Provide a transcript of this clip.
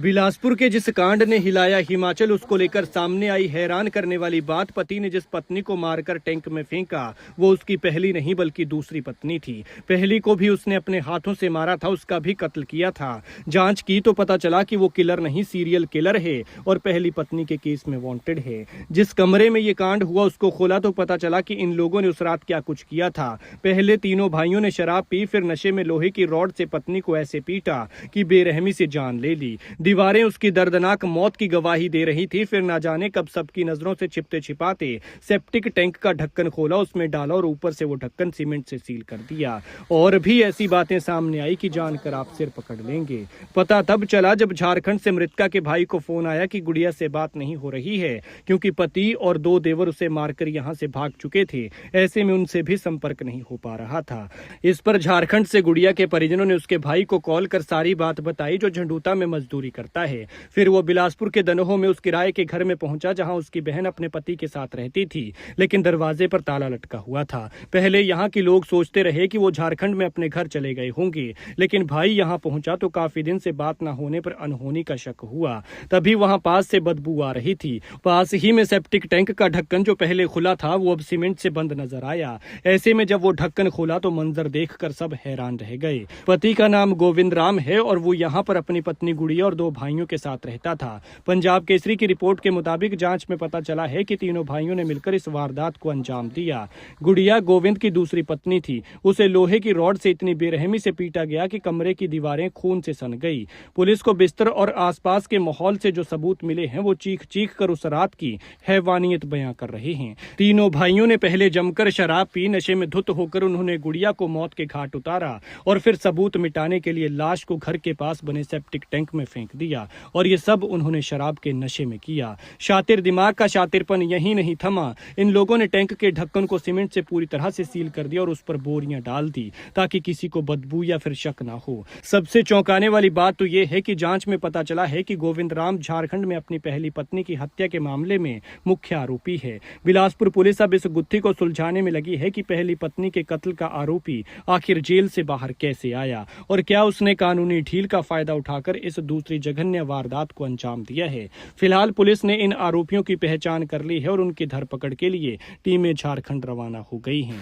बिलासपुर के जिस कांड ने हिलाया हिमाचल, उसको लेकर सामने आई हैरान करने वाली बात। पति ने जिस पत्नी को मारकर टैंक में फेंका, वो उसकी पहली नहीं बल्कि दूसरी पत्नी थी। पहली को भी उसने अपने हाथों से मारा था, उसका भी कत्ल किया था। जांच की तो पता चला कि वो किलर नहीं, सीरियल किलर है और पहली पत्नी के केस में वांटेड है। जिस कमरे में ये कांड हुआ उसको खोला तो पता चला कि इन लोगों ने उस रात क्या कुछ किया था। पहले तीनों भाइयों ने शराब पी, फिर नशे में लोहे की रॉड से पत्नी को ऐसे पीटा कि बेरहमी से जान ले ली। दीवारें उसकी दर्दनाक मौत की गवाही दे रही थी। फिर ना जाने कब सबकी नजरों से छिपते छिपाते सेप्टिक टैंक का ढक्कन खोला, उसमें डाला और ऊपर से वो ढक्कन सीमेंट से सील कर दिया। और भी ऐसी बातें सामने आई कि जानकर आप सिर पकड़ लेंगे। पता तब चला जब झारखंड से मृतका के भाई को फोन आया कि गुड़िया से बात नहीं हो रही है, क्योंकि पति और दो देवर उसे मारकर यहां से भाग चुके थे। ऐसे में उनसे भी संपर्क नहीं हो पा रहा था। इस पर झारखंड से गुड़िया के परिजनों ने उसके भाई को कॉल कर सारी बात बताई, जो झंडूता में मजदूरी करता है। फिर वो बिलासपुर के दनोह में उस किराए के घर में पहुंचा, जहां उसकी बहन अपने पति के साथ रहती थी, लेकिन दरवाजे पर ताला लटका हुआ था। पहले यहाँ के लोग सोचते रहे कि वो झारखंड में अपने घर चले गए होंगे, लेकिन भाई यहाँ पहुंचा तो काफी दिन से बात न होने पर अनहोनी का शक हुआ। तभी वहां पास से बदबू आ रही थी। पास ही में सेप्टिक टैंक का ढक्कन जो पहले खुला था वो अब सीमेंट से बंद नजर आया। ऐसे में जब वो ढक्कन खोला तो मंजर देखकर सब हैरान रह गए। पति का नाम गोविंद राम है और वो यहाँ पर अपनी पत्नी गुड़िया और दो भाइयों के साथ रहता था। पंजाब केसरी की रिपोर्ट के मुताबिक जांच में पता चला है कि तीनों भाइयों ने मिलकर इस वारदात को अंजाम दिया। गुड़िया गोविंद की दूसरी पत्नी थी। उसे लोहे की रॉड से इतनी बेरहमी से पीटा गया कि कमरे की दीवारें खून से सन गई। पुलिस को बिस्तर और आसपास के माहौल से जो सबूत मिले हैं वो चीख चीख कर उस रात की हैवानियत बयां कर रहे हैं। तीनों भाइयों ने पहले जमकर शराब पी, नशे में धुत होकर उन्होंने गुड़िया को मौत के घाट उतारा और फिर सबूत मिटाने के लिए लाश को घर के पास बने सेप्टिक टैंक में फेंक दिया। और ये सब उन्होंने शराब के नशे में किया। शातिर दिमाग का शातिरपन यही नहीं थमा। इन लोगों ने टैंक के ढक्कन को सीमेंट से पूरी तरह से सील कर दिया और उस पर बोरियां डाल दी ताकि किसी को बदबू या फिर शक ना हो। सबसे चौंकाने वाली बात तो ये है कि जांच में पता चला है कि गोविंद राम झारखंड में अपनी पहली पत्नी की हत्या के मामले में मुख्य आरोपी है। बिलासपुर पुलिस अब इस गुत्थी को सुलझाने में लगी है कि पहली पत्नी के कत्ल का आरोपी आखिर जेल से बाहर कैसे आया और क्या उसने कानूनी ढील का फायदा उठाकर इस दूसरी जघन्य वारदात को अंजाम दिया है। फिलहाल पुलिस ने इन आरोपियों की पहचान कर ली है और उनकी धरपकड़ के लिए टीमें झारखंड रवाना हो गई हैं।